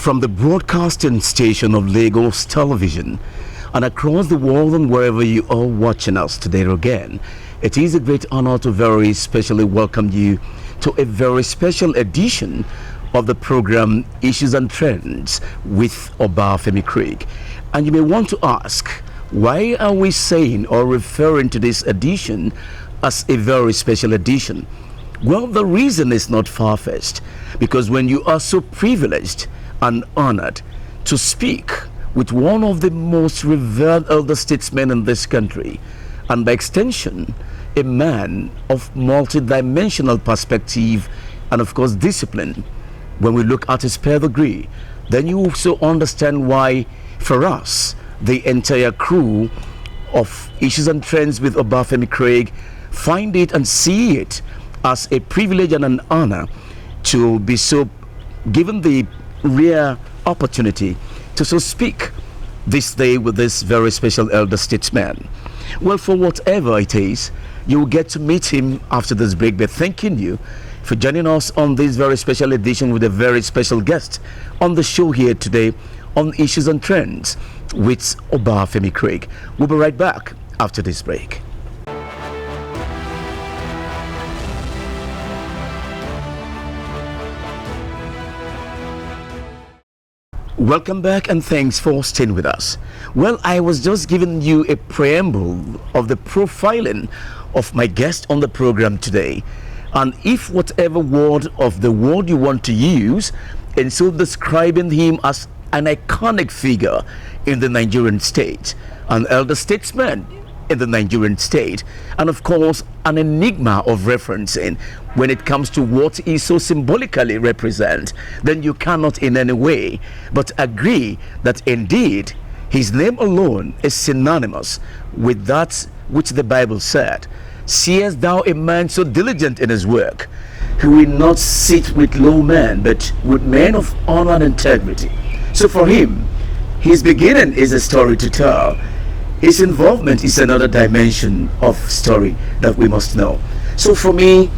From the broadcasting station of Lagos Television and across the world and wherever you are watching us today again, it is a great honor to very specially welcome you to a very special edition of the program Issues and Trends with Obafemi Craig. And you may want to ask, why are we saying or referring to this edition as a very special edition? Well, the reason is not far-fetched, because when you are so privileged and honored to speak with one of the most revered elder statesmen in this country, and by extension, a man of multidimensional perspective and, of course, discipline, when we look at his pedigree, then you also understand why, for us, the entire crew of Issues and Trends with Obafemi Craig find it and see it as a privilege and an honor to be so given the rare opportunity to so speak this day with this very special elder statesman. Well, for whatever it is, you will get to meet him after this break. But thanking you for joining us on this very special edition with a very special guest on the show here today on Issues and Trends with Obafemi Craig. We'll be right back after this break. Welcome back and thanks for staying with us. Well, I was just giving you a preamble of the profiling of my guest on the program today. And if whatever word of the word you want to use, and so describing him as an iconic figure in the Nigerian state, an elder statesman in the Nigerian state, and of course an enigma of referencing when it comes to what he so symbolically represents, then you cannot in any way but agree that indeed his name alone is synonymous with that which the Bible said, "Seest thou a man so diligent in his work, who will not sit with low men, but with men of honor and integrity." So for him, his beginning is a story to tell. His involvement is another dimension of story that we must know. So for me,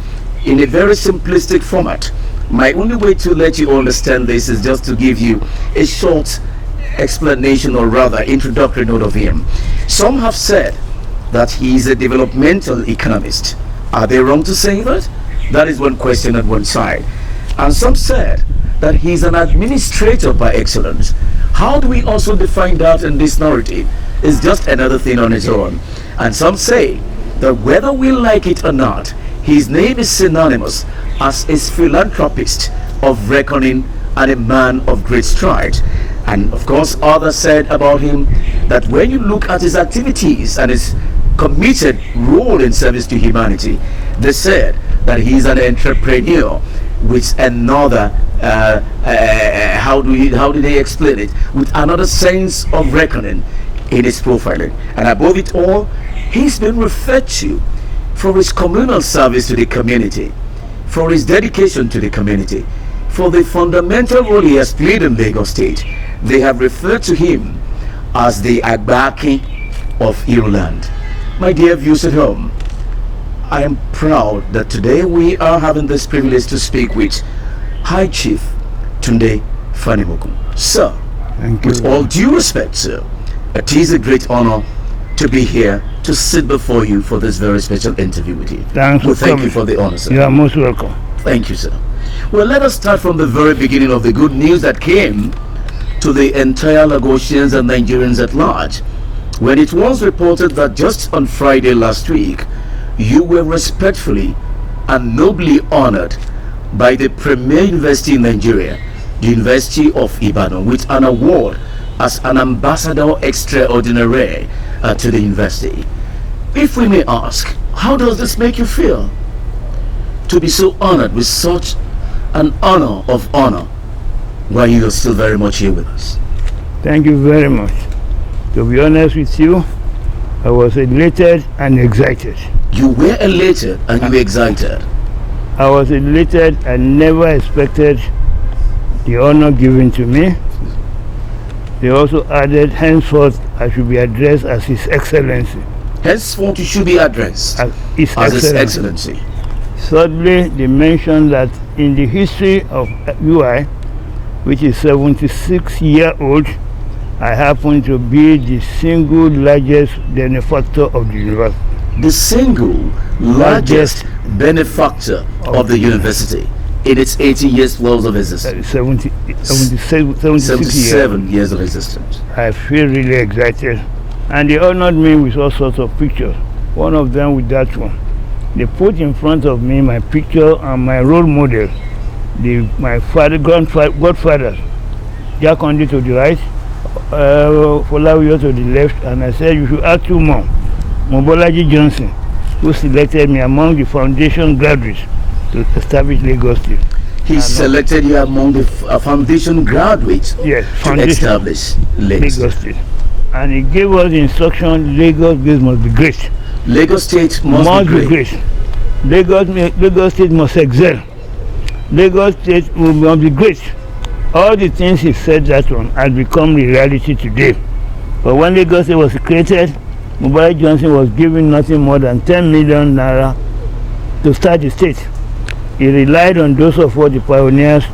in a very simplistic format, my only way to let you understand this is just to give you a short explanation, or rather introductory note of him. Some have said that he is a developmental economist. Are they wrong to say that? That is one question at one side. And some said that he's an administrator by excellence. How do we also define that in this narrative? Is just another thing on its own. And some say that whether we like it or not, his name is synonymous as a philanthropist of reckoning and a man of great stride. And of course, others said about him that when you look at his activities and his committed role in service to humanity, they said that he's an entrepreneur with another how do they explain it, with another sense of reckoning in his profiling. And above it all, he's been referred to for his communal service to the community, for his dedication to the community, for the fundamental role he has played in Lagos State. They have referred to him as the Agbaki of Ireland. My dear viewers at home, I am proud that today we are having this privilege to speak with High Chief Tunde Fanimokun. Sir, with all due respect, sir, it is a great honor to be here to sit before you for this very special interview with you. Thank you for the honor, sir. You are most welcome. Thank you, sir. Well, let us start from the very beginning of the good news that came to the entire Lagosians and Nigerians at large, when it was reported that just on Friday last week, you were respectfully and nobly honored by the premier university in Nigeria, the University of Ibadan, with an award as an ambassador extraordinary to the university. If we may ask, how does this make you feel to be so honored with such an honor of honor while you are still very much here with us? Thank you very much. To be honest with you, I was elated and excited. You were elated and you were excited. I was elated and never expected the honor given to me. They also added, henceforth I should be addressed as His Excellency. Henceforth you should be addressed as His Excellency. Thirdly, they mentioned that in the history of UI, which is 76-year-old, I happen to be the single largest benefactor of the university. The single largest benefactor of the university in its 80 years plus of existence. 77 years of existence. I feel really excited. And they honored me with all sorts of pictures. One of them with that one. They put in front of me my picture and my role model, my godfather, Jack Ondi to the right, Folawiyo to the left, and I said you should add two more. Mobolaji Johnson, who selected me among the foundation graduates to establish Lagos State. He selected you among the foundation graduates to establish Lagos State. And he gave us the instruction, Lagos State must be great. Lagos State must be great. Lagos State must excel. Lagos State must be great. All the things he said that one has become the reality today. But when Lagos State was created, Mobolaji Johnson was given nothing more than 10 million naira to start the state. He relied on those of us, the pioneers,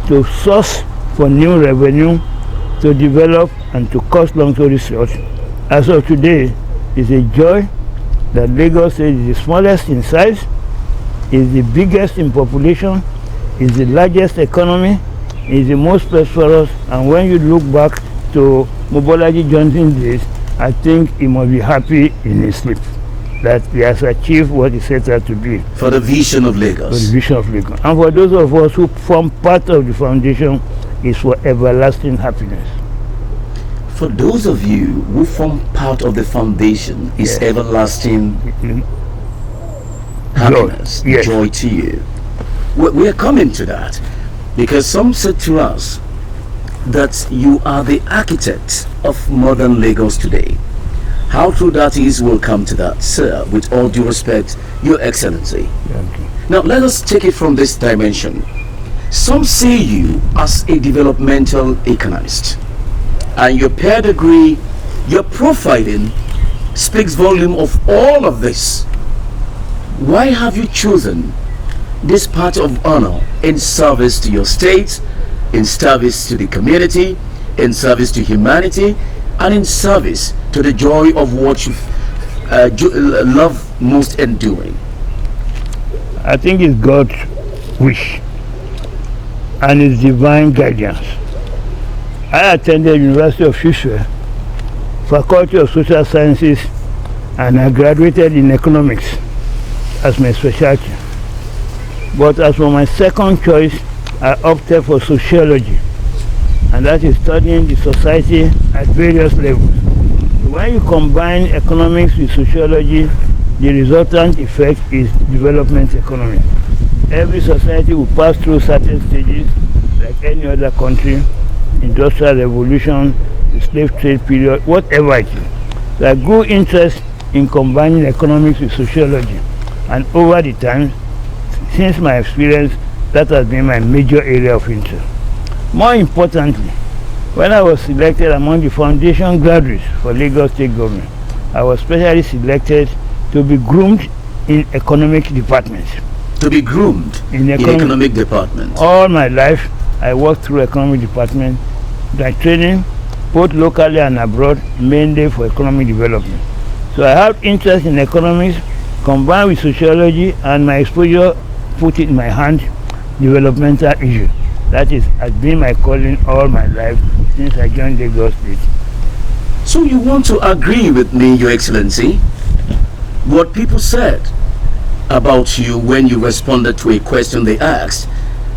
to source for new revenue, to develop and to cost long story short. As of today, it's a joy that Lagos State is the smallest in size, is the biggest in population, is the largest economy, is the most prosperous, and when you look back to Mobolaji Johnson's days, I think he must be happy in his sleep that he has achieved what he set out to be. For the vision of Lagos. For the vision of Lagos. And for those of us who form part of the foundation, is for everlasting happiness. For those of you who form part of the foundation, is everlasting happiness, joy to you. We are coming to that because some said to us that you are the architect of modern Lagos today. How true that is, we'll come to that, sir, with all due respect, Your Excellency. Now, let us take it from this dimension. Some see you as a developmental economist, and your pedigree, your profiling speaks volume of all of this. Why have you chosen this path of honor in service to your state, in service to the community, in service to humanity, and in service to the joy of what you love most in doing? I think it's God's wish and His divine guidance. I attended University of Cheif, Faculty of Social Sciences, and I graduated in economics as my specialty. But as for my second choice, I opted for sociology, and that is studying the society at various levels. When you combine economics with sociology, the resultant effect is development economics. Every society will pass through certain stages like any other country, industrial revolution, the slave trade period, whatever it is. There grew interest in combining economics with sociology, and over the time, since my experience, that has been my major area of interest. More importantly, when I was selected among the foundation graduates for Lagos State Government, I was specially selected to be groomed in economic departments. To be groomed in economic department. All my life, I worked through economic department, by training, both locally and abroad, mainly for economic development. So I have interest in economics, combined with sociology, and my exposure put it in my hand, developmental issues. That has been my calling all my life since I joined Lagos State. So you want to agree with me, Your Excellency, what people said about you when you responded to a question they asked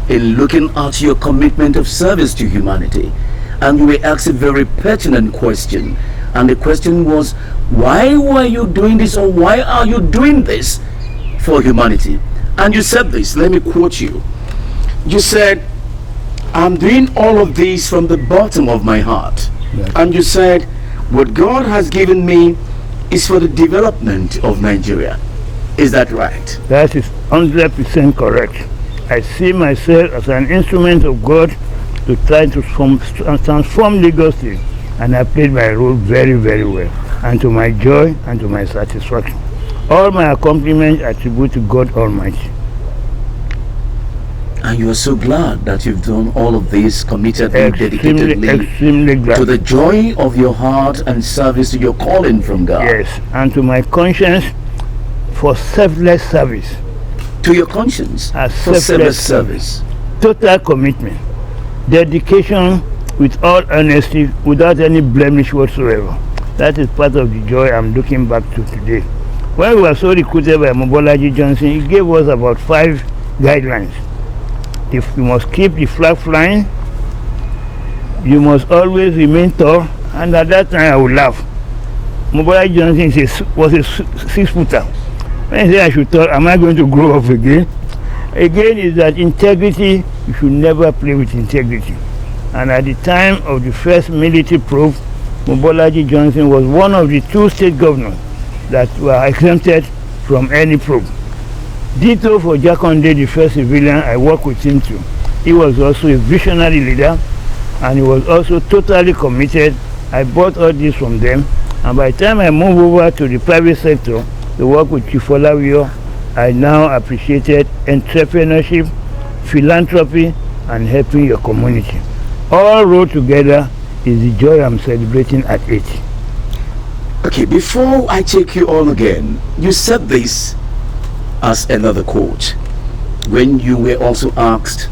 in looking at your commitment of service to humanity? And you were asked a very pertinent question, and the question was, why were you doing this, or why are you doing this for humanity? And you said this, let me quote you. You said, I'm doing all of this from the bottom of my heart. Yes. And you said, what God has given me is for the development of Nigeria. Is that right? That is 100% correct. I see myself as an instrument of God to try to transform Lagos State, and I played my role very, very well, and to my joy and to my satisfaction. All my accomplishments attribute to God Almighty. And you are so glad that you've done all of this committedly, dedicatedly, extremely glad. to the joy of your heart and service to your calling from God. Yes, and to my conscience for selfless service. To your conscience for selfless service. Total commitment, dedication with all honesty, without any blemish whatsoever. That is part of the joy I'm looking back to today. When we were so recruited by Mobolaji Johnson, he gave us about 5 guidelines. If you must keep the flag flying, you must always remain tall, and at that time I would laugh. Mobolaji Johnson was a 6-footer. When he said I should tall, am I going to grow up again? Again is that integrity, you should never play with integrity. And at the time of the first military probe, Mobolaji Johnson was one of the 2 state governors that were exempted from any probe. Ditto for Jakonde, the first civilian, I worked with him too. He was also a visionary leader, and he was also totally committed. I bought all this from them, and by the time I moved over to the private sector to work with Chief Olawio, I now appreciated entrepreneurship, philanthropy, and helping your community. All rolled together is the joy I'm celebrating at 80. Okay, before I take you on again, you said this as another quote when you were also asked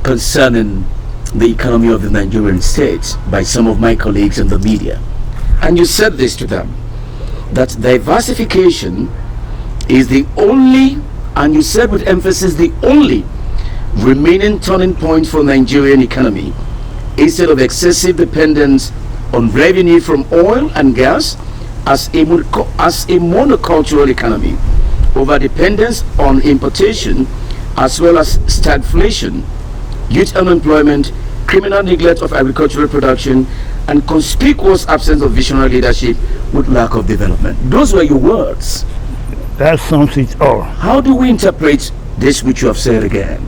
concerning the economy of the Nigerian state by some of my colleagues in the media. And you said this to them, that diversification is the only, and you said with emphasis, the only remaining turning point for Nigerian economy, instead of excessive dependence on revenue from oil and gas as a monocultural economy, over dependence on importation, as well as stagflation, youth unemployment, criminal neglect of agricultural production, and conspicuous absence of visionary leadership with lack of development. Those were your words. That sums it all. How do we interpret this which you have said again?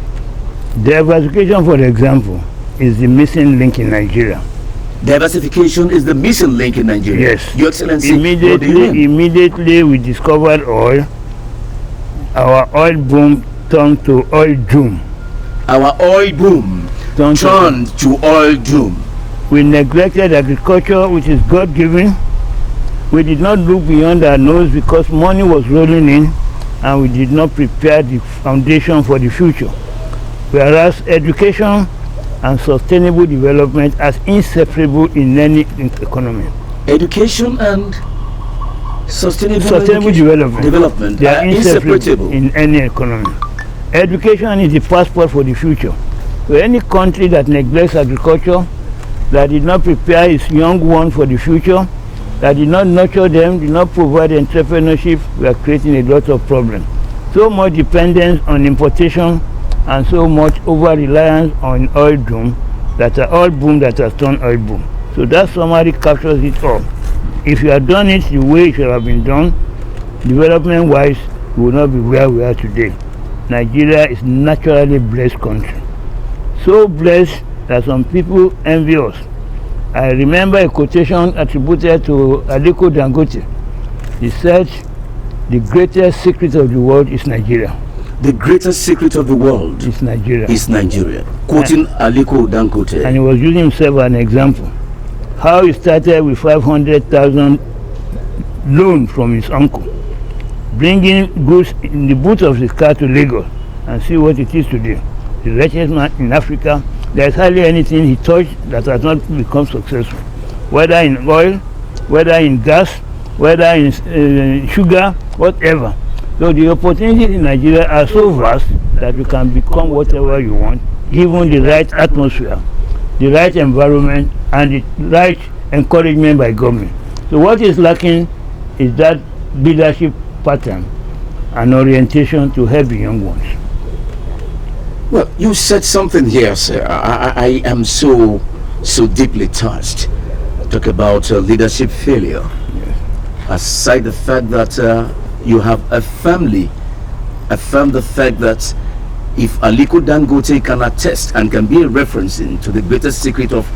Diversification, for example, is the missing link in Nigeria. Diversification is the missing link in Nigeria. Yes. Your Excellency, immediately we discovered oil, our oil boom turned to oil doom. Our oil boom turned to oil doom. We neglected agriculture, which is God-given. We did not look beyond our nose because money was rolling in, and we did not prepare the foundation for the future. Whereas education and sustainable development are inseparable in any economy. Education and sustainable development they are inseparable in any economy. Education is the passport for the future. So any country that neglects agriculture, that did not prepare its young ones for the future, that did not nurture them, did not provide entrepreneurship, we are creating a lot of problems. So much dependence on importation and so much over-reliance on oil boom that has turned oil boom. So that summary captures it all. If you had done it the way it should have been done, development-wise, we will not be where we are today. Nigeria is naturally blessed country. So blessed that some people envy us. I remember a quotation attributed to Aliko Dangote. He said, the greatest secret of the world is Nigeria. The greatest secret of the world is Nigeria. Quoting Aliko Dangote. And he was using himself as an example. How he started with 500,000 loan from his uncle, bringing goods in the boot of his car to Lagos, and see what it is today. The richest man in Africa. There is hardly anything he touched that has not become successful, whether in oil, whether in gas, whether in sugar, whatever. So the opportunities in Nigeria are so vast that you can become whatever you want, given the right atmosphere, the right environment, and the right encouragement by government. So what is lacking is that leadership pattern and orientation to help the young ones. Well, you said something here, sir. I am so deeply touched. Talk about leadership failure. Yes. Aside the fact that you have affirmed the fact that if Aliko Dangote can attest and can be a reference to the greatest secret of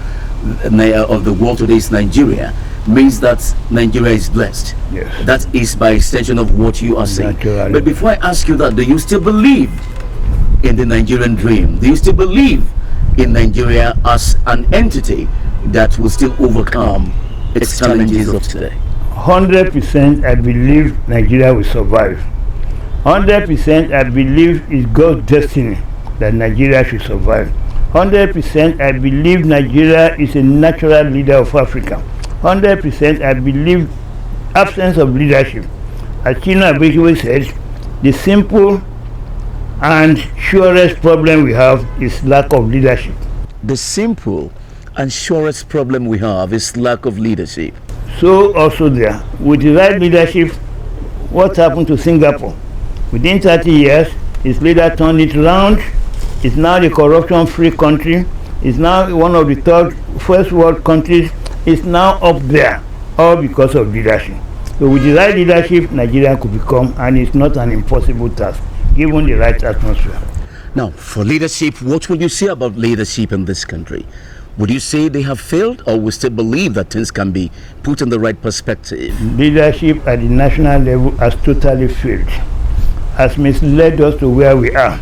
the world today is Nigeria, means that Nigeria is blessed. Yes. That is by extension of what you are saying. Naturally. But before I ask you that, do you still believe in the Nigerian dream? Do you still believe in Nigeria as an entity that will still overcome its challenges of today? 100% I believe Nigeria will survive. 100% I believe it's God's destiny that Nigeria should survive. 100% I believe Nigeria is a natural leader of Africa. 100% I believe absence of leadership. As China Abikiwe said, the simple and surest problem we have is lack of leadership. The simple and surest problem we have is lack of leadership. So also there, with the right leadership, what happened to Singapore? Within 30 years, its leader turned it around. It's now the corruption-free country. It's now one of the first world countries. It's now up there, all because of leadership. So with the right leadership, Nigeria could become, and it's not an impossible task, given the right atmosphere. Now, for leadership, what would you say about leadership in this country? Would you say they have failed, or we still believe that things can be put in the right perspective? Leadership at the national level has totally failed, has misled us to where we are.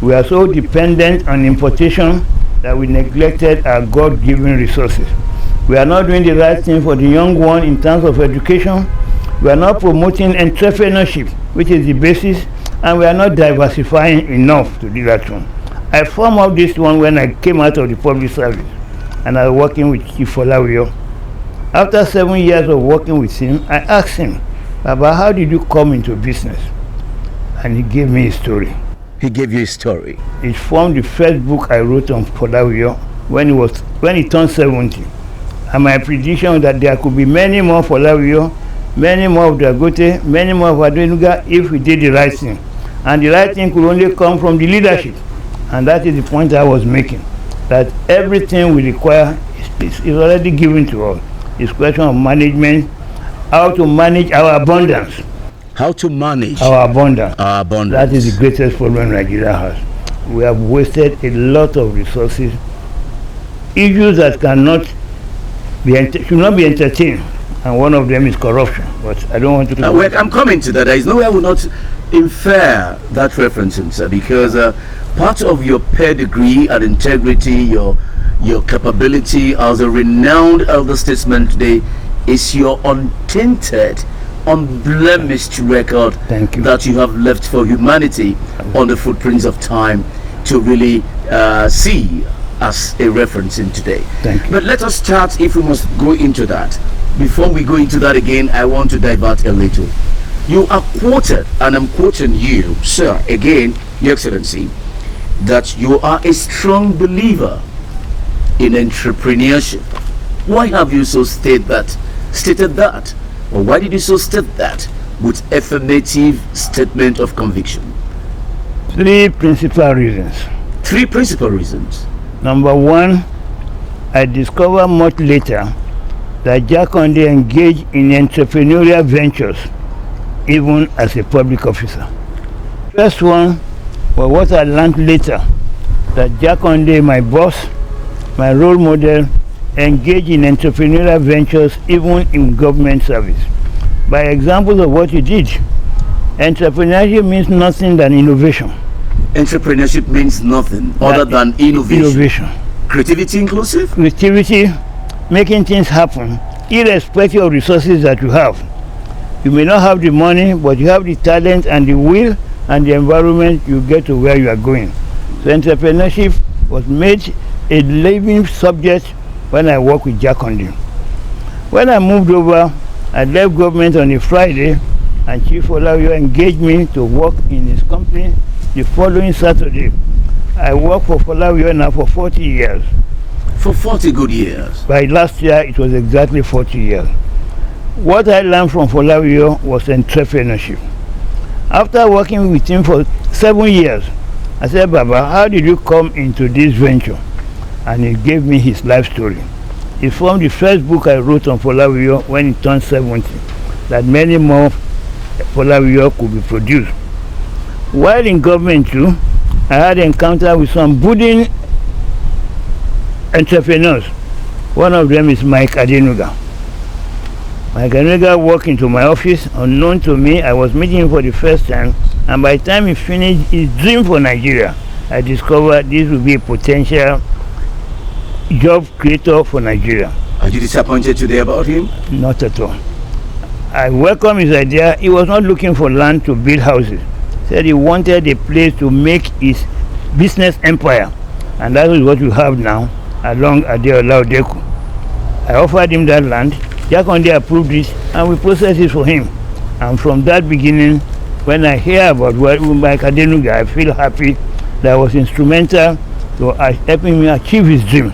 We are so dependent on importation that we neglected our God-given resources. We are not doing the right thing for the young one in terms of education. We are not promoting entrepreneurship, which is the basis, and we are not diversifying enough to do that one. I formed out this one when I came out of the public service, and I was working with Cheif. After 7 years of working with him, I asked him, Baba, how did you come into business? And he gave me a story. He gave you a story. It formed the first book I wrote on Folawiyo when he turned 70. And my prediction was that there could be many more Folawiyo, many more of Dagote, many more of Adenuga if we did the right thing. And the right thing could only come from the leadership. And that is the point I was making, that everything we require is already given to us. It's a question of management, how to manage our abundance. How to manage our abundance. Our abundance. That is the greatest problem Nigeria has. We have wasted a lot of resources. Issues that should not be entertained, and one of them is corruption. But I don't want to. Well, I'm coming to that. There is no way I will not infer that reference, sir, because part of your pedigree and integrity, your capability as a renowned elder statesman today, is your untainted, unblemished record that you have left for humanity on the footprints of time to really see as a reference in today. Thank you. But let us start, if we must go into that. Before we go into that again, I want to divert a little. You are quoted, and I'm quoting you, sir, again, Your Excellency, that you are a strong believer in entrepreneurship. Why have you so stated that? Or why did you so state that with affirmative statement of conviction? 3 principal reasons. 3 principal reasons. Number 1, I discovered much later that Jakonde engaged in entrepreneurial ventures even as a public officer. First one was what I learned later, that Jakonde, my boss, my role model, engaged in entrepreneurial ventures even in government service. By examples of what he did, entrepreneurship means nothing than innovation. Entrepreneurship means nothing other than innovation. Creativity inclusive? Creativity, making things happen, irrespective of resources that you have. You may not have the money, but you have the talent and the will and the environment, you get to where you are going. So entrepreneurship was made a living subject when I worked with Jakonde. When I moved over, I left government on a Friday, and Cheif engaged me to work in his company the following Saturday. I worked for Folawiyo now for 40 years. For 40 good years? By last year, it was exactly 40 years. What I learned from Folawiyo was entrepreneurship. After working with him for 7 years, I said, Baba, how did you come into this venture? And he gave me his life story. It formed the first book I wrote on Folawiyo when he turned 70, that many more Folawiyo could be produced. While in government too, I had an encounter with some budding entrepreneurs. One of them is Mike Adenuga. Mike Adenuga walked into my office, unknown to me. I was meeting him for the first time, and by the time he finished his dream for Nigeria, I discovered this would be a potential job creator for Nigeria. Are you disappointed today about him? Not at all. I welcome his idea. He was not looking for land to build houses. He said he wanted a place to make his business empire. And that is what we have now along Adeola Odeku. I offered him that land. Jakonde approved it and we processed it for him. And from that beginning, when I hear about Mike Adenuga, I feel happy that I was instrumental to helping me achieve his dream.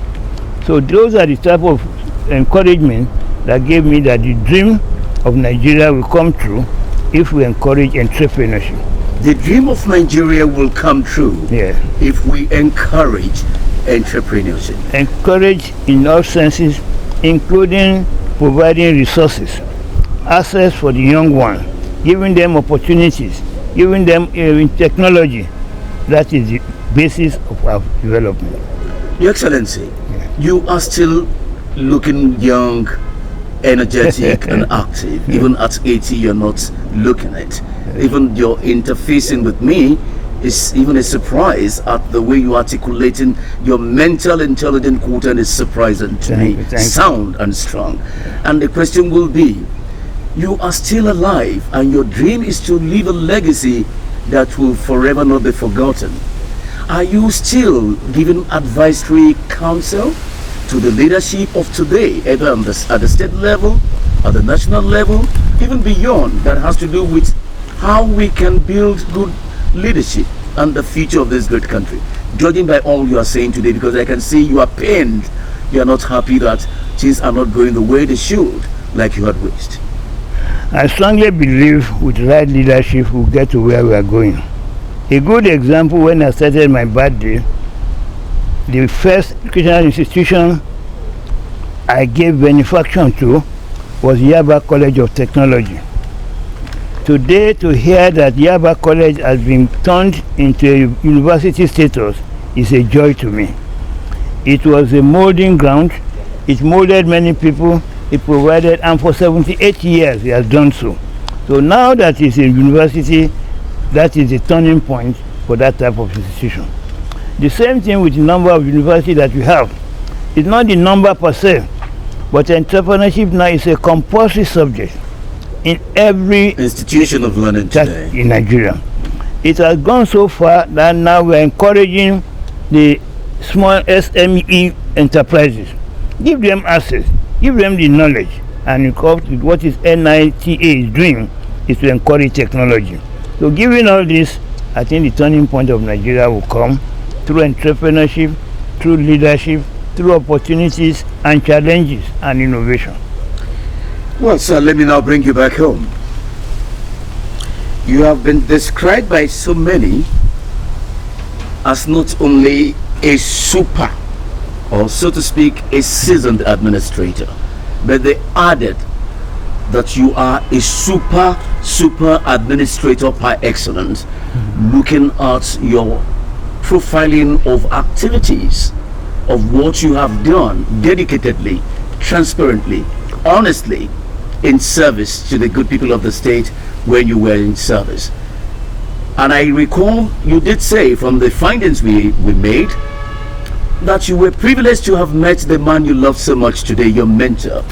So those are the type of encouragement that gave me that the dream of Nigeria will come true if we encourage entrepreneurship. The dream of Nigeria will come true if we encourage entrepreneurship. Encourage in all senses, including providing resources, access for the young one, giving them opportunities, giving them technology. That is the basis of our development. Your Excellency, you are still looking young, energetic and active. Even at 80, you're not looking it. Even your interfacing with me is even a surprise at the way you articulating your mental intelligent quotient is surprising to me. Sound and strong. And the question will be, you are still alive and your dream is to leave a legacy that will forever not be forgotten. Are you still giving advisory counsel to the leadership of today, either at the state level, at the national level, even beyond, that has to do with how we can build good leadership and the future of this great country? Judging by all you are saying today, because I can see you are pained, you are not happy that things are not going the way they should, like you had wished. I strongly believe with right leadership we'll get to where we are going. A good example, when I started my birthday, the first educational institution I gave benefaction to was Yaba College of Technology. Today, to hear that Yaba College has been turned into a university status is a joy to me. It was a molding ground. It molded many people. It provided, and for 78 years it has done so. So now that it's a university, that is a turning point for that type of institution. The same thing with the number of universities that we have. It's not the number per se, but entrepreneurship now is a compulsory subject in every institution of learning today in Nigeria. It has gone so far that now we're encouraging the small SME enterprises. Give them access, give them the knowledge, and what is NITA is doing is to encourage technology. So given all this, I think the turning point of Nigeria will come through entrepreneurship, through leadership, through opportunities and challenges and innovation. Well, sir, let me now bring you back home. You have been described by so many as not only a super, or so to speak, a seasoned administrator, but they added that you are a super administrator par excellence, looking at your profiling of activities, of what you have done dedicatedly, transparently, honestly, in service to the good people of the state when you were in service. And I recall you did say from the findings we made that you were privileged to have met the man you love so much today, your mentor,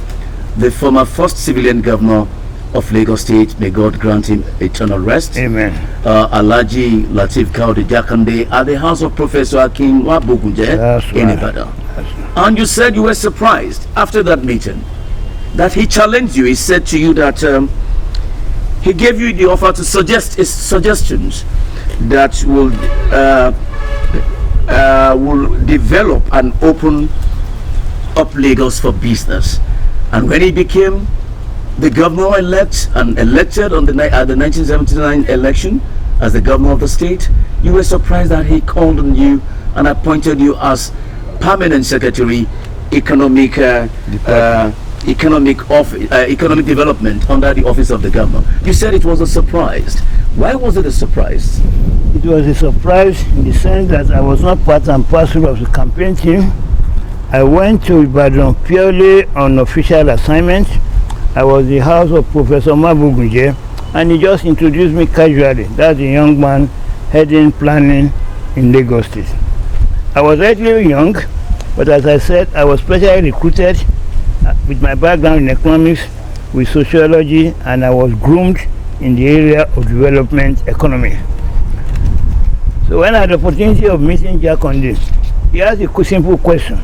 the former first civilian governor of Lagos State. May God grant him eternal rest. Amen. Alhaji Lateef Kaode Jakande at the house of Professor Akin Wabogunje in Ibadan. And you said you were surprised after that meeting that he challenged you. He said to you that he gave you the offer to suggest his suggestions that will develop and open up Lagos for business. And when he became the governor-elect and elected at the 1979 election as the governor of the state, you were surprised that he called on you and appointed you as permanent secretary, economic development under the office of the governor. You said it was a surprise. Why was it a surprise? It was a surprise in the sense that I was not part and parcel of the campaign team. I went to Ibadan purely on official assignment. I was the house of Professor Mabugunje, and he just introduced me casually. That's a young man heading planning in Lagos State. I was relatively young, but as I said, I was specially recruited with my background in economics, with sociology, and I was groomed in the area of development economy. So when I had the opportunity of meeting Jakonde, he asked a simple question: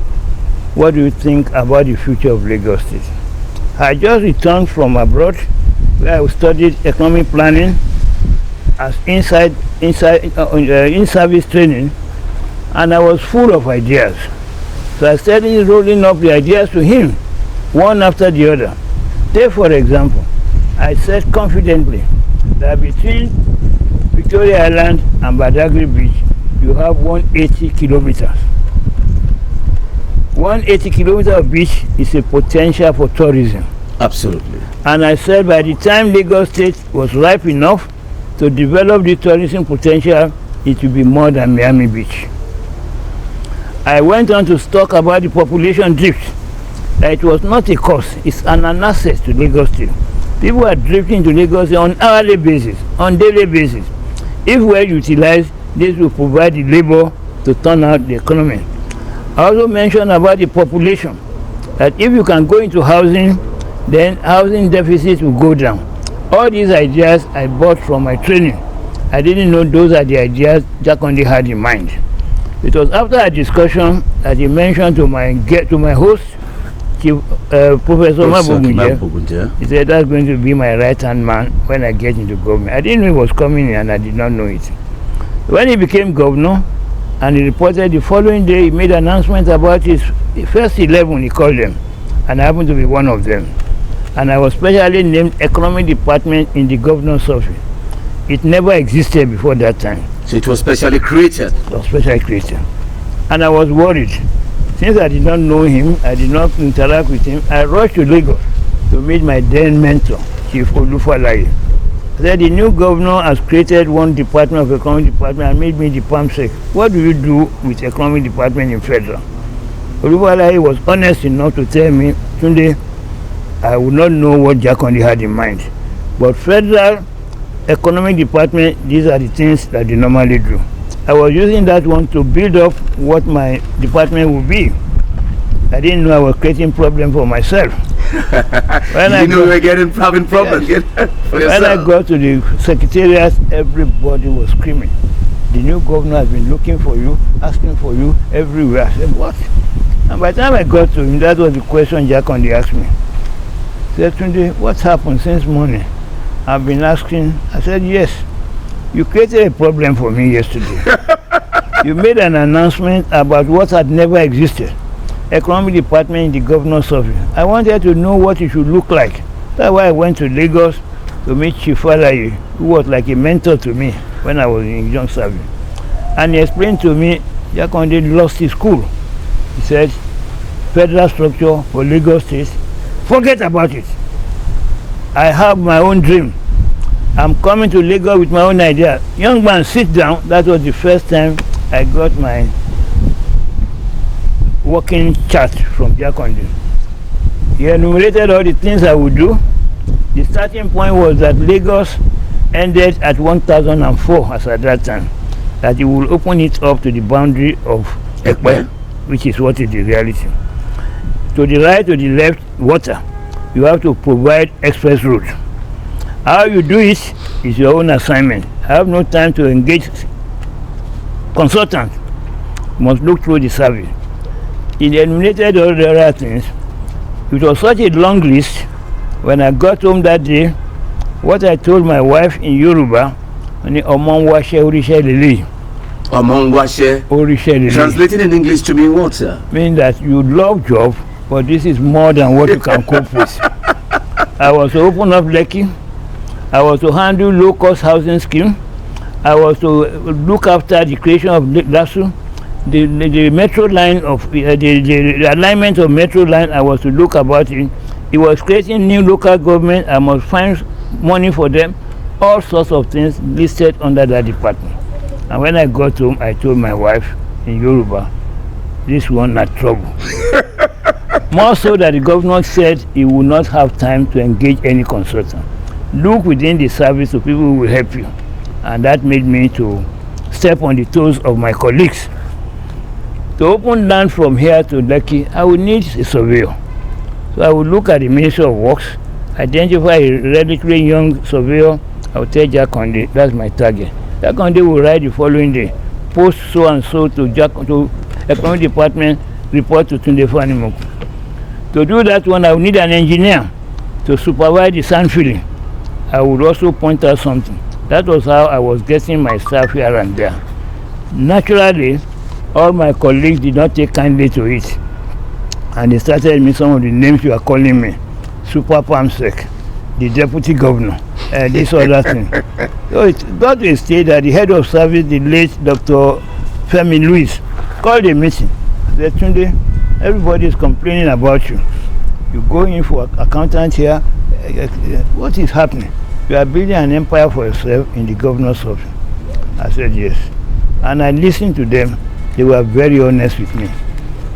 what do you think about the future of Lagos State? I just returned from abroad where I studied economic planning as in-service training, and I was full of ideas. So I started rolling up the ideas to him, one after the other. Take for example, I said confidently that between Victoria Island and Badagry Beach, you have 180 kilometers. 180 kilometers of beach is a potential for tourism. Absolutely. And I said by the time Lagos State was ripe enough to develop the tourism potential, it will be more than Miami Beach. I went on to talk about the population drift. That it was not a cost, it's an asset to Lagos State. People are drifting to Lagos State on hourly basis, on daily basis. If well utilized, this will provide the labor to turn out the economy. I also mentioned about the population, that if you can go into housing, then housing deficit will go down. All these ideas I bought from my training. I didn't know those are the ideas Jakonde had in mind. It was after a discussion that he mentioned to my host, Professor Babatunde. He said that's going to be my right-hand man when I get into government. I didn't know he was coming in, and I did not know it. When he became governor, and he reported the following day, he made an announcement about his first 11, he called them, and I happened to be one of them. And I was specially named economic department in the governor's office. It never existed before that time. So it was specially created? It was specially created. And I was worried. Since I did not know him, I did not interact with him, I rushed to Lagos to meet my then mentor, Cheif Olufalaye. I said, the new governor has created one department of economic department and made me the PAMSEC. What do you do with economic department in federal? Olufalaye was honest enough to tell me, Tunde, I would not know what Jakonde had in mind. But federal economic department, these are the things that they normally do. I was using that one to build up what my department would be. I didn't know I was creating problem for myself. You knew we were having problems. Yes. When I got to the secretariat, everybody was screaming. The new governor has been looking for you, asking for you everywhere. I said, what? And by the time I got to him, that was the question Jakonde asked me. He said, Tunde, what's happened since morning? I've been asking. I said, yes. You created a problem for me yesterday. You made an announcement about what had never existed. Economic department in the governor's office. I wanted to know what it should look like. That's why I went to Lagos to meet Cheif Olufalaye, who was like a mentor to me when I was in young service. And he explained to me, Jakonde lost his cool. He said, federal structure for Lagos State, forget about it. I have my own dream. I'm coming to Lagos with my own idea. Young man, sit down. That was the first time I got my working chart from Jakonde. He enumerated all the things I would do. The starting point was that Lagos ended at 1004 as at that time. That he will open it up to the boundary of Ekpe, which is what is the reality. To the right, to the left, water. You have to provide express road. How you do it is your own assignment. I have no time to engage consultants. You must look through the survey. He enumerated all the other things. It was such a long list. When I got home that day, what I told my wife in Yoruba, translated in English to me, what, sir? Means that you love job, but this is more than what you can cope with. I was to open up Lekki. I was to handle low-cost housing scheme. I was to look after the creation of LASU. The metro line of the alignment of metro line, I was to look about it. It was creating new local government. I must find money for them. All sorts of things listed under that department. And when I got home, I told my wife in Yoruba, this one not trouble. More so that the governor said he would not have time to engage any consultant. Look within the service of people who will help you. And that made me to step on the toes of my colleagues. To open land from here to Lekki, I will need a surveyor. So I will look at the Ministry of Works, identify a relatively young surveyor. I will tell Jack Conde, that's my target. Jack Conde will write the following day, post so and so to Economic Department, report to Tunde Fanimokun. To do that one, I will need an engineer to supervise the sand filling. I would also point out something. That was how I was getting my staff here and there. Naturally, all my colleagues did not take kindly to it. And they started me some of the names you are calling me. Super Pamsec, the deputy governor, this other thing. So it got to a state that the head of service, the late Dr. Femi Louis, called a meeting. He said, Tunde, everybody is complaining about you. You go in for accountant here. What is happening? You are building an empire for yourself in the governor's office. I said yes. And I listened to them. They were very honest with me.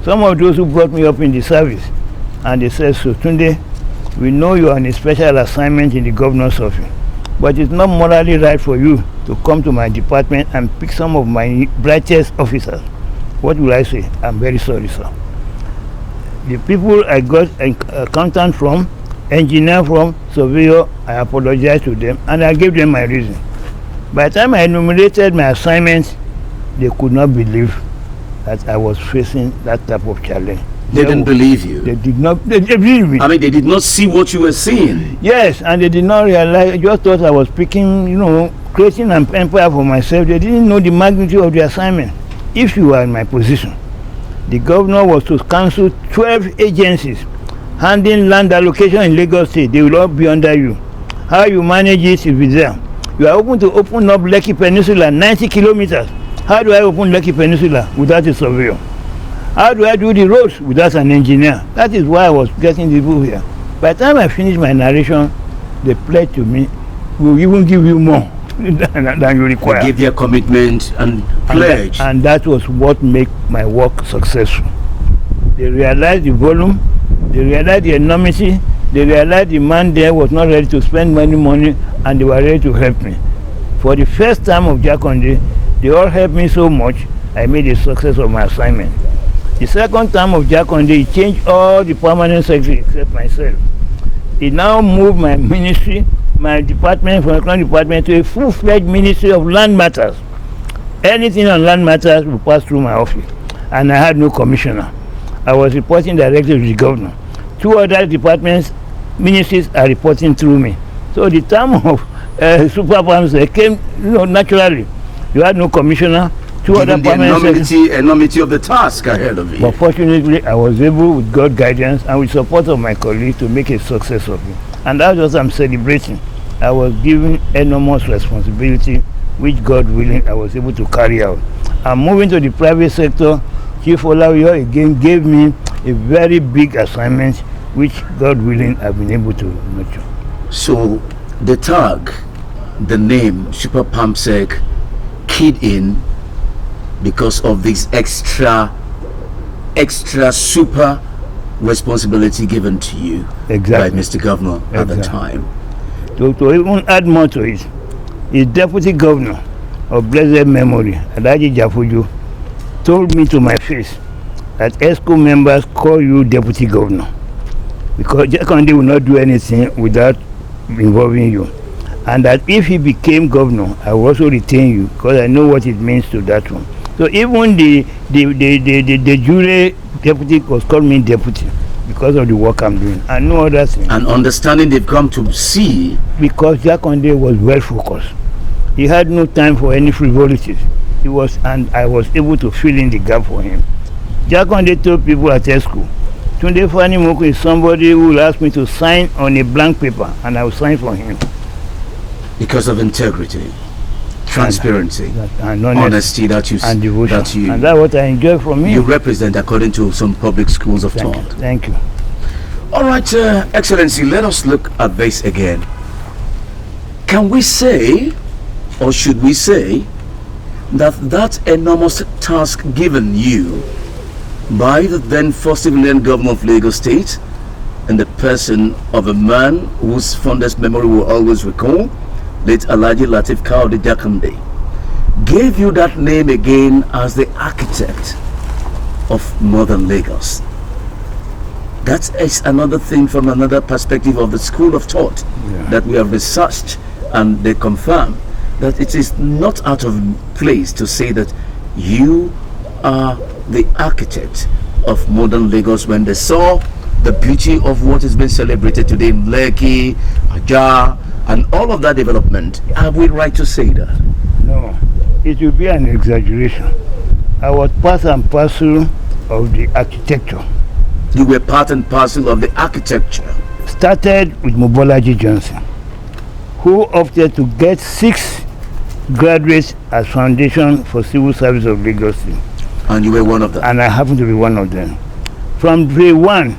Some of those who brought me up in the service, and they said, so Tunde, we know you are on a special assignment in the governor's office, but it's not morally right for you to come to my department and pick some of my brightest officers. What will I say? I'm very sorry, sir. The people I got an accountant from, engineer from, surveyor, I apologized to them and I gave them my reason. By the time I enumerated my assignments, they could not believe that I was facing that type of challenge. They didn't believe you. They did not believe me. I mean, they did not see what you were seeing. Yes, and they did not realize. I just thought I was picking, creating an empire for myself. They didn't know the magnitude of the assignment. If you were in my position, the governor was to cancel 12 agencies handling land allocation in Lagos State. They will all be under you. How you manage it is with them. You are open to open up Lekki Peninsula 90 kilometers. How do I open Lekki Peninsula without a surveyor? How do I do the roads without an engineer? That is why I was getting the people here. By the time I finished my narration, they pledged to me, we will even give you more than you require. They gave their commitment and pledge. And that was what made my work successful. They realized the volume, they realized the enormity, they realized the man there was not ready to spend money, and they were ready to help me. For the first time of Jakonde, they all helped me so much, I made a success of my assignment. The second time of Jakonde, he changed all the permanent secretaries except myself. He now moved my ministry, my department from the economic department to a full-fledged ministry of land matters. Anything on land matters will pass through my office. And I had no commissioner. I was reporting directly to the governor. 2 other departments, ministries are reporting through me. So the term of super farms came naturally. You had no commissioner. 2 other permanent enormity of the task ahead of you. But fortunately, I was able, with God's guidance and with support of my colleagues, to make a success of it. And that's what I'm celebrating. I was given enormous responsibility, which God willing, I was able to carry out. I'm moving to the private sector. Chief Olawiyo again gave me a very big assignment, which God willing, I've been able to nurture. So the tag, the name Super Pamsec, keyed in because of this extra super responsibility given to you by Mr. Governor at the time. To even add more to it, his deputy governor of blessed memory, Alhaji Jafuju, told me to my face that ESCO members call you deputy governor because Jakonde will not do anything without involving you, and that if he became governor, I will also retain you because I know what it means to that one. So even the jury deputy was called me deputy because of the work I'm doing and no other thing. And understanding they've come to see. Because Jakonde was well focused. He had no time for any frivolities. And I was able to fill in the gap for him. Jakonde told people at ESCO, Tunde Fanimokun is somebody who will ask me to sign on a blank paper and I will sign for him. Because of integrity, transparency, and honesty and devotion. And that's what I enjoy from him. You represent according to some public schools of thought. Thank you. All right, Excellency, let us look at this again. Can we say, or should we say, that enormous task given you by the then first civilian governor of Lagos State, in the person of a man whose fondest memory will always recall, late Alhaji Lateef Kayode Jakonde, gave you that name again as the architect of modern Lagos. That is another thing from another perspective of the school of thought that we have researched, and they confirm that it is not out of place to say that you are the architect of modern Lagos. When they saw the beauty of what is being celebrated today in Lekki, Ajah, and all of that development, are we right to say that? No, it will be an exaggeration. I was part and parcel of the architecture. You were part and parcel of the architecture. Started with Mobolaji Johnson, who opted to get 6 graduates as foundation for civil service of Lagos State. And you were one of them. And I happen to be one of them. From day one,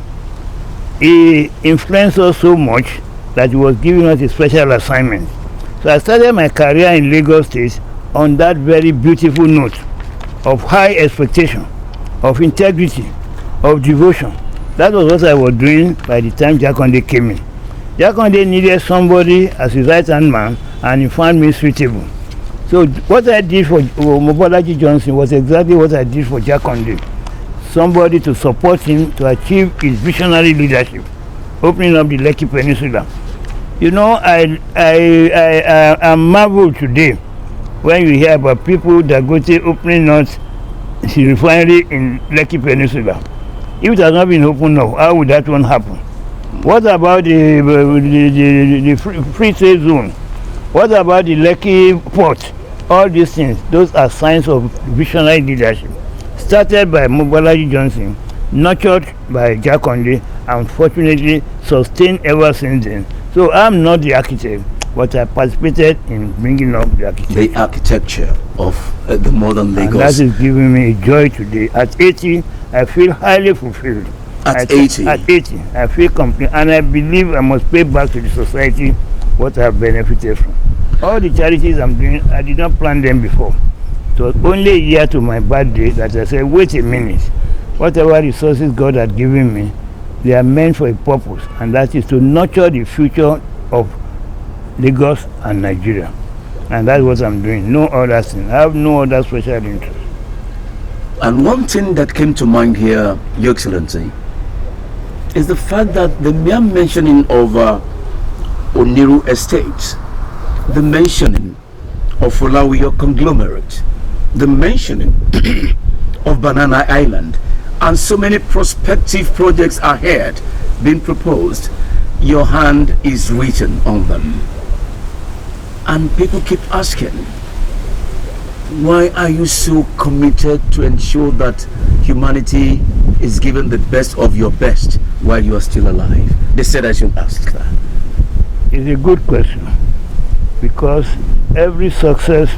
he influenced us so much that he was giving us a special assignment. So I started my career in Lagos State on that very beautiful note of high expectation, of integrity, of devotion. That was what I was doing by the time Jakonde came in. Jakonde needed somebody as his right-hand man, and he found me suitable. So what I did for Mobolaji Johnson was exactly what I did for Jakonde. Somebody to support him to achieve his visionary leadership, opening up the Lekki Peninsula. You know, I'm marveled today when you hear about people that go to opening up the refinery in Lekki Peninsula. If it has not been opened up, how would that one happen? What about the free trade zone? What about the Lekki port? All these things, those are signs of visionary leadership. Started by Mobolaji Johnson, nurtured by Jakonde, and fortunately sustained ever since then. So I'm not the architect, but I participated in bringing up the architecture. The architecture of the modern Lagos. And that is giving me joy today. At 80, I feel highly fulfilled. At 80? At 80, I feel complete, and I believe I must pay back to the society what I have benefited from. All the charities I'm doing, I did not plan them before. It was only a year to my birthday that I said, wait a minute. Whatever resources God had given me, they are meant for a purpose, and that is to nurture the future of Lagos and Nigeria. And that's what I'm doing. No other thing. I have no other special interest. And one thing that came to mind here, Your Excellency, is the fact that the mere mentioning of Oniru Estates, the mentioning of Fulawiyo conglomerate, the mentioning of Banana Island, and so many prospective projects ahead being proposed, your hand is written on them. And people keep asking, why are you so committed to ensure that humanity is given the best of your best while you are still alive? They said I should ask that. It's a good question, because every success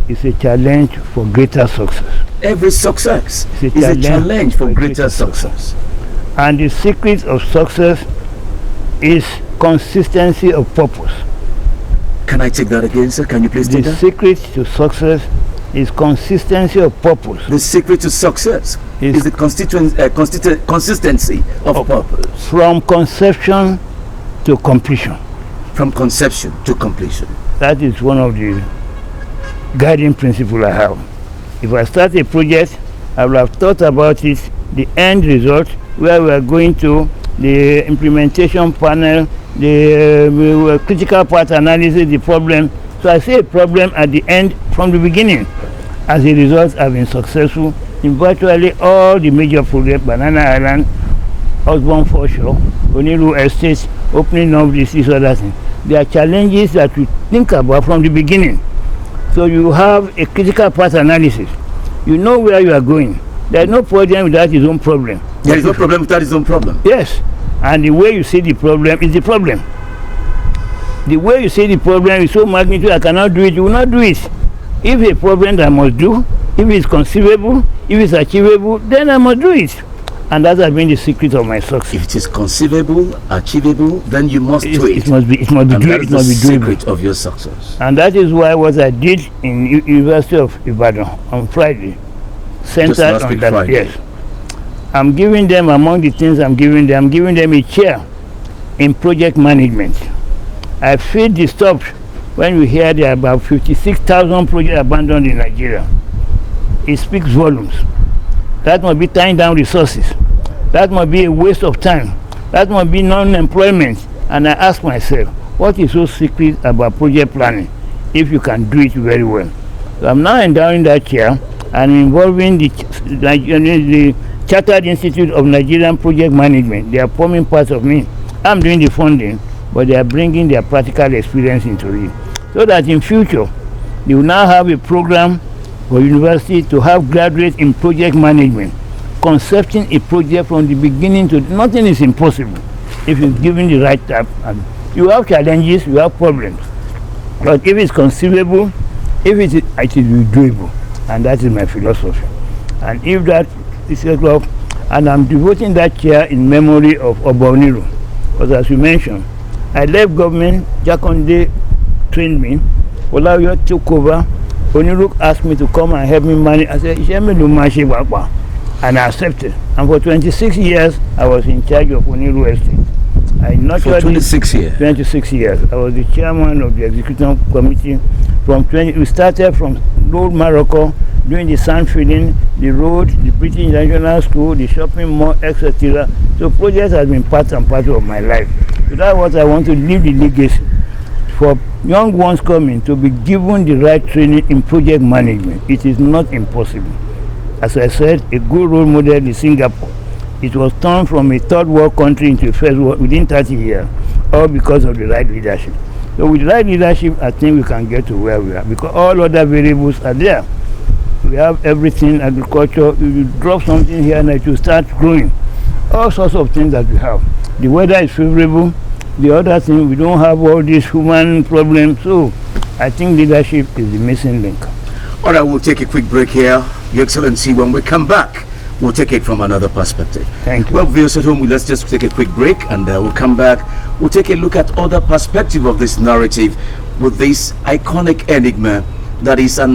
is a challenge for greater success. Every success is a challenge for greater success. And the secret of success is consistency of purpose. Can I take that again, sir? Can you please take that? The secret to success is consistency of purpose. The secret to success is the consistency of purpose. From conception to completion. From conception to completion. That is one of the guiding principles I have. If I start a project, I will have thought about it, the end result, where we are going to, the implementation panel, the critical part analysis, the problem. So I see a problem at the end from the beginning. As a result, I've been successful in virtually all the major projects: Banana Island, Osborne Foreshore, Oniru Estates, opening up these other things. There are challenges that we think about from the beginning. So you have a critical path analysis. You know where you are going. There is no problem without its own problem. There is no problem without its own problem. Yes. And the way you see the problem is the problem. The way you see the problem is so magnitude, I cannot do it, you will not do it. If a problem I must do, if it's conceivable, if it's achievable, then I must do it. And that has been the secret of my success. If it is conceivable, achievable, then you must do it. It must be doable. That is the secret of your success. And that is why what I did in University of Ibadan on Friday, centered on that. Friday. Yes. I'm giving them, among the things I'm giving them a chair in project management. I feel disturbed when we hear there are about 56,000 projects abandoned in Nigeria, it speaks volumes. That must be tying down resources. That must be a waste of time. That must be non-employment. And I ask myself, what is so secret about project planning if you can do it very well? So I'm now endowing that chair and involving the Chartered Institute of Nigerian Project Management. They are forming part of me. I'm doing the funding, but they are bringing their practical experience into it. So that in future, they will now have a program for university to have graduates in project management, concepting a project from the beginning to nothing is impossible if you're given the right type. And you have challenges, you have problems, but if it's conceivable, if it is doable, and that is my philosophy. And if that is set up, and I'm devoting that chair in memory of Oboniru, because as you mentioned, I left government, Jakonde trained me, Olayo took over, Oniruk asked me to come and help me manage. I said, and I accepted. And for 26 years, I was in charge of Oniru Estate. For 26 years? 26 years. I was the chairman of the executive committee. We started from Road Morocco, doing the sand filling, the road, the British International School, the shopping mall, etc. So projects has been part and parcel of my life. So that's what I want to leave the legacy. For young ones coming to be given the right training in project management, it is not impossible. As I said, a good role model is Singapore. It was turned from a third world country into a first world within 30 years, all because of the right leadership. So with the right leadership, I think we can get to where we are, because all other variables are there. We have everything, agriculture. If you drop something here and it will start growing. All sorts of things that we have. The weather is favorable. The other thing, we don't have all these human problems. So I think leadership is the missing link. All right, we'll take a quick break here, Your Excellency. When we come back, we'll take it from another perspective. Thank you. Well, viewers at home, let's just take a quick break and we'll come back. We'll take a look at other perspective of this narrative with this iconic enigma that is a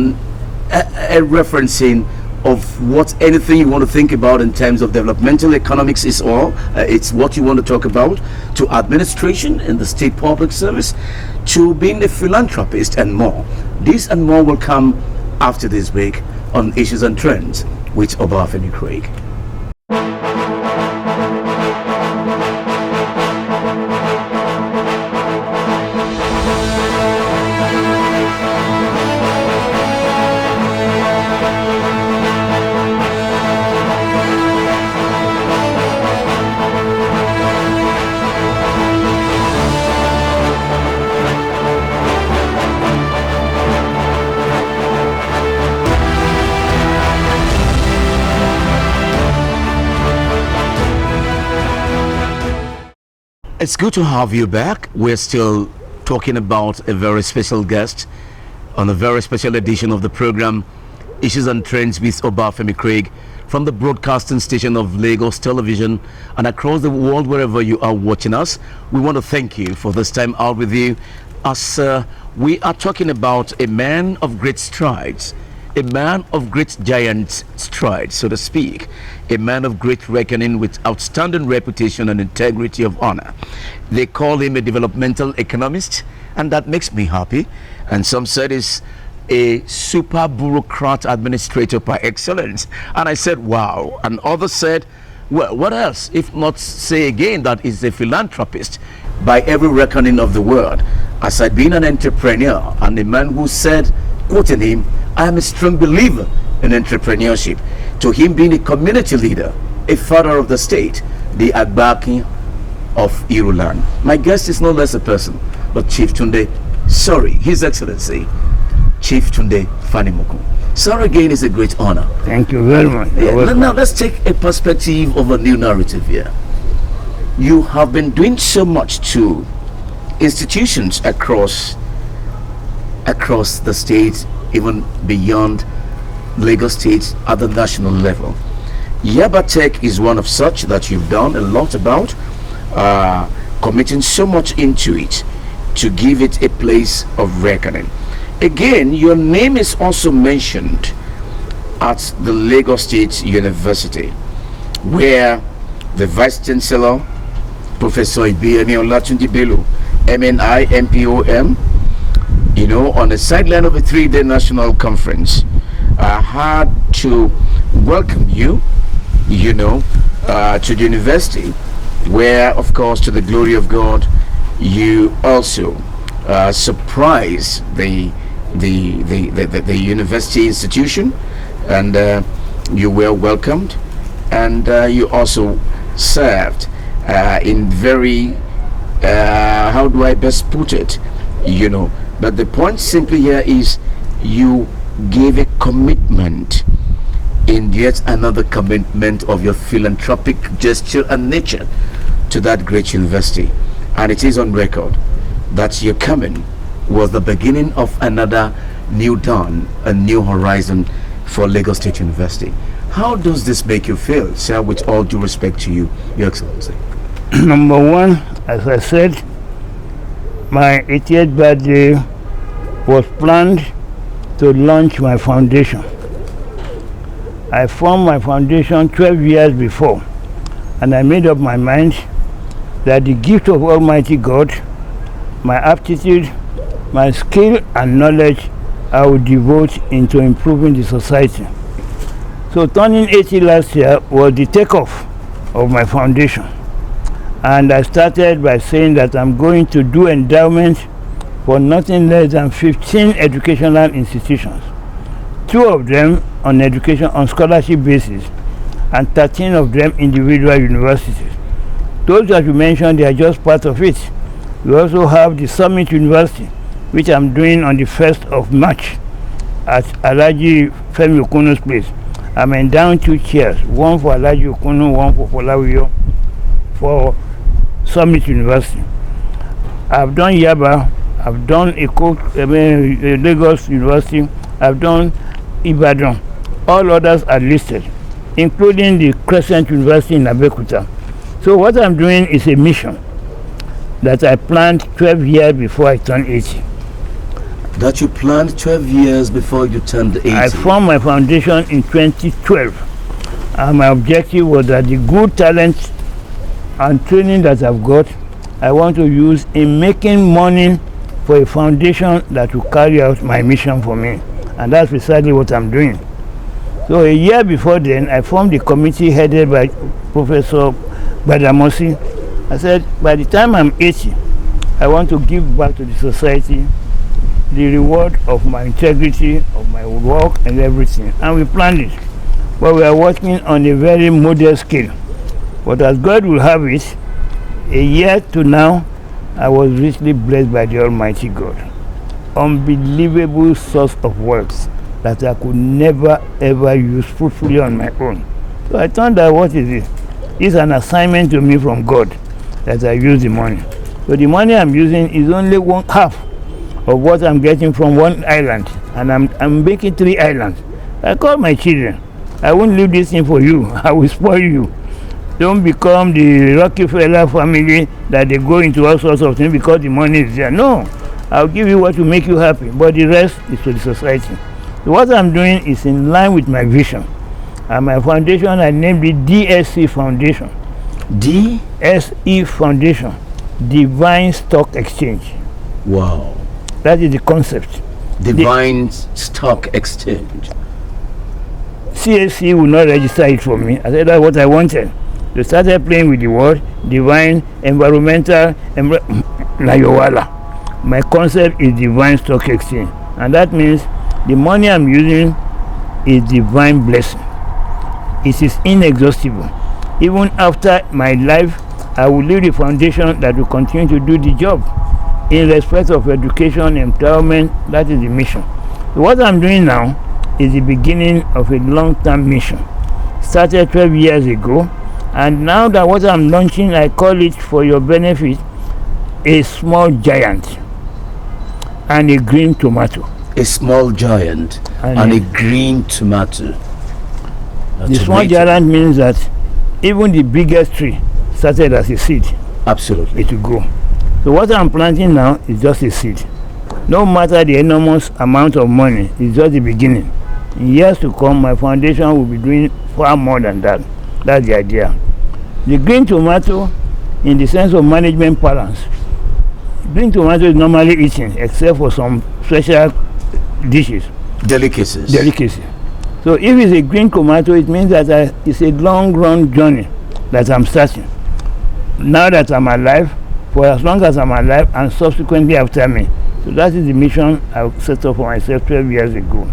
referencing of what anything you want to think about in terms of developmental economics is all. It's what you want to talk about, to administration in the state public service, to being a philanthropist and more. This and more will come after this break on Issues and Trends with Obafemi Craig. It's good to have you back. We're still talking about a very special guest on a very special edition of the program Issues and Trends with Obafemi Craig from the broadcasting station of Lagos Television and across the world wherever you are watching us. We want to thank you for this time out with you as we are talking about a man of great strides, a man of great giant strides, so to speak, a man of great reckoning with outstanding reputation and integrity of honor. They call him a developmental economist, and that makes me happy. And some said he's a super bureaucrat administrator par excellence. And I said, wow. And others said, well, what else if not say again that he's a philanthropist by every reckoning of the word. Aside being an entrepreneur and a man who said, quoting him, I am a strong believer in entrepreneurship, to him being a community leader, a father of the state, the Agbaki of Irulan. My guest is no less a person but Chief Tunde, His Excellency, Chief Tunde Fanimokun. Sir, again, is a great honor. Thank you very much. Now let's take a perspective of a new narrative here. You have been doing so much to institutions across the state, even beyond Lagos State at the national level. Yaba Tech is one of such that you've done a lot about, committing so much into it to give it a place of reckoning. Again, your name is also mentioned at the Lagos State University, where the Vice Chancellor, Professor Ibiyemi Olatunji Bello, MNI, MPOM, You know, on the sideline of a 3-day national conference, I had to welcome you, you know, to the university, where, of course, to the glory of God, you also surprise the university institution, and you were welcomed, and you also served in very how do I best put it, you know, but the point simply here is you gave a commitment, in yet another commitment of your philanthropic gesture and nature to that great university. And it is on record that your coming was the beginning of another new dawn, a new horizon for Lagos State University. How does this make you feel, sir, with all due respect to you, Your Excellency? Number one, as I said, my 80th birthday was planned to launch my foundation. I formed my foundation 12 years before, and I made up my mind that the gift of Almighty God, my aptitude, my skill and knowledge, I would devote into improving the society. So turning 80 last year was the takeoff of my foundation. And I started by saying that I'm going to do endowment for nothing less than 15 educational institutions. 2 of them on education on scholarship basis, and 13 of them individual universities. Those that you mentioned, they are just part of it. We also have the Summit University, which I'm doing on the 1st of March at Alhaji Fanimokun's place. I'm endowing 2 chairs, one for Alhaji Okunu, one for Folawiyo, for Summit University. I've done Yaba, I've done Lagos University, I've done Ibadan. All others are listed, including the Crescent University in Abeokuta. So what I'm doing is a mission that I planned 12 years before I turned 80. That you planned 12 years before you turned 80? I formed my foundation in 2012. And my objective was that the good talent and training that I've got, I want to use in making money for a foundation that will carry out my mission for me. And that's precisely what I'm doing. So a year before then, I formed a committee headed by Professor Badamosi. I said, by the time I'm 80, I want to give back to the society the reward of my integrity, of my work and everything. And we planned it. But we are working on a very modest scale. But as God will have it, a year to now, I was richly blessed by the Almighty God. Unbelievable source of wealth that I could never ever use fruitfully on my own. So I thought that what is it? It's an assignment to me from God that I use the money. So the money I'm using is only 1/2 of what I'm getting from one island, and I'm making 3 islands. I call my children, I won't leave this thing for you, I will spoil you. Don't become the Rockefeller family that they go into all sorts of things because the money is there. No, I'll give you what will make you happy, but the rest is to the society. So what I'm doing is in line with my vision. And my foundation, I named it DSC Foundation. DSE Foundation, Divine Stock Exchange. Wow. That is the concept. Divine Stock Exchange. CSC will not register it for me. I said that's what I wanted. They started playing with the word divine, environmental, Nayowala. My concept is Divine Stock Exchange. And that means the money I'm using is divine blessing. It is inexhaustible. Even after my life, I will leave the foundation that will continue to do the job. In respect of education, empowerment, that is the mission. So what I'm doing now is the beginning of a long-term mission. Started 12 years ago, and now that what I'm launching, I call it, for your benefit, a small giant and a green tomato. A small giant and a green tomato. The small giant means that even the biggest tree started as a seed. Absolutely. It will grow. So what I'm planting now is just a seed. No matter the enormous amount of money, it's just the beginning. In years to come, my foundation will be doing far more than that. That's the idea. The green tomato, in the sense of management balance, green tomato is normally eaten except for some special dishes. Delicacies. So if it's a green tomato, it means that it's a long run journey that I'm starting. Now that I'm alive, for as long as I'm alive and subsequently after me. So that is the mission I set up for myself 12 years ago.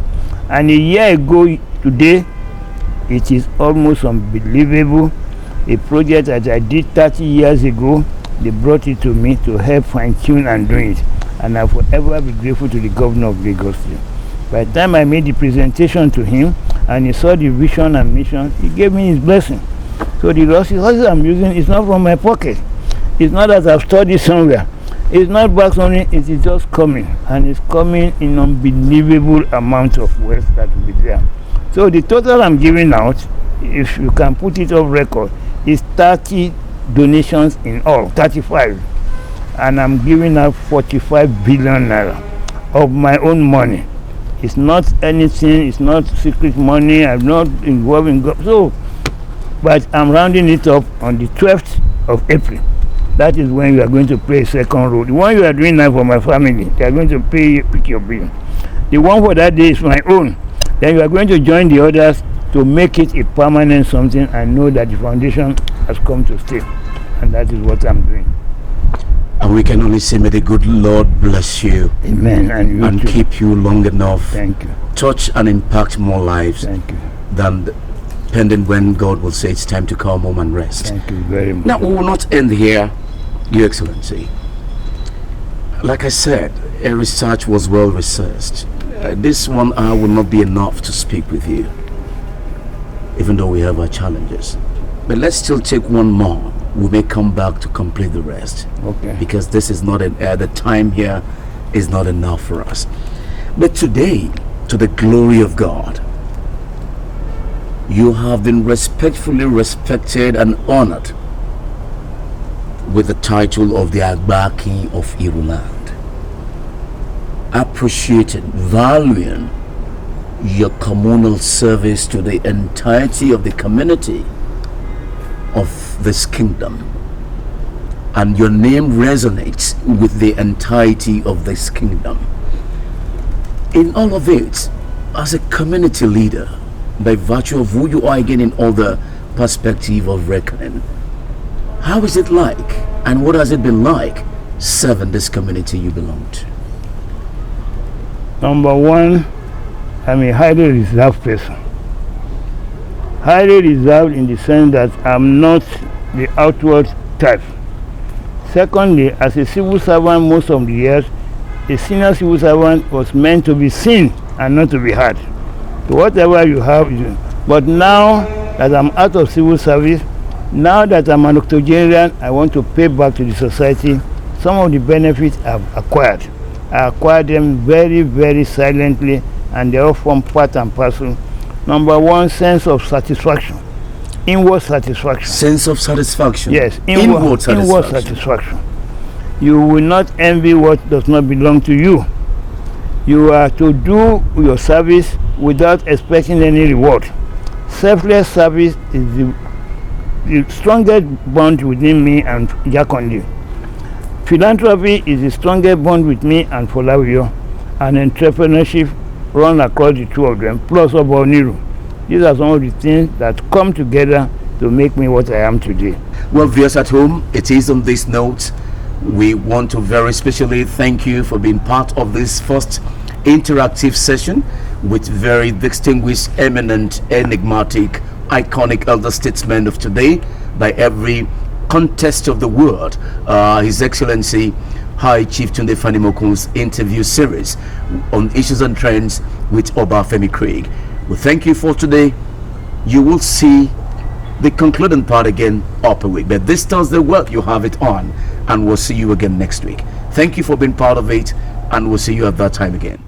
And a year ago today, it is almost unbelievable. A project that I did 30 years ago, they brought it to me to help fine-tune and do it. And I'll forever be grateful to the governor of Lagos State. By the time I made the presentation to him and he saw the vision and mission, he gave me his blessing. So the resources I'm using is not from my pocket. It's not that I've studied somewhere. It's not back on it, it is just coming. And it's coming in unbelievable amount of wealth that will be there. So the total I'm giving out, if you can put it off record, is 30 donations in all, 35. And I'm giving out 45 billion naira of my own money. It's not anything, it's not secret money, I'm not involved in so, but I'm rounding it up on the 12th of April. That is when you are going to play second role. The one you are doing now for my family, they are going to pick your bill. The one for that day is my own. Then you are going to join the others to make it a permanent something and know that the foundation has come to stay. And that is what I'm doing. And we can only say, may the good Lord bless you. Amen. And keep you long enough. Thank you. Touch and impact more lives. Thank you. Than pending when God will say it's time to come home and rest. Thank you very much. Now, we will not end here, Your Excellency. Like I said, a research was well researched. This 1 hour will not be enough to speak with you, even though we have our challenges. But let's still take one more. We may come back to complete the rest. Okay. Because this is not the time here is not enough for us. But today, to the glory of God, you have been respectfully respected and honored with the title of the Agbaki of Iruland. Appreciated, valuing your communal service to the entirety of the community of this kingdom, and your name resonates with the entirety of this kingdom. In all of it, as a community leader, by virtue of who you are again in all the perspective of reckoning, how is it like and what has it been like serving this community you belong to? Number one, I'm a highly reserved person. Highly reserved in the sense that I'm not the outward type. Secondly, as a civil servant most of the years, a senior civil servant was meant to be seen and not to be heard. So whatever you have, but now that I'm out of civil service, now that I'm an octogenarian, I want to pay back to the society some of the benefits I've acquired. I acquired them very, very silently, and they all form part and parcel. Number one, sense of satisfaction. Inward satisfaction. Sense of satisfaction. Yes, inward satisfaction. Inward satisfaction. You will not envy what does not belong to you. You are to do your service without expecting any reward. Selfless service is the strongest bond within me and Yakondi. Philanthropy is the strongest bond with me and Folawio, and entrepreneurship run across the two of them, plus Oboniru. These are some of the things that come together to make me what I am today. Well, viewers at home, it is on this note we want to very specially thank you for being part of this first interactive session with very distinguished, eminent, enigmatic, iconic elder statesmen of today by every context of the world. His Excellency High Chief Tunde Fanimokun's interview series on issues and trends with Obafemi Craig. We thank you for today. You will see the concluding part again up a week, but this Thursday work you have it on, and we'll see you again next week. Thank you for being part of it, and we'll see you at that time again.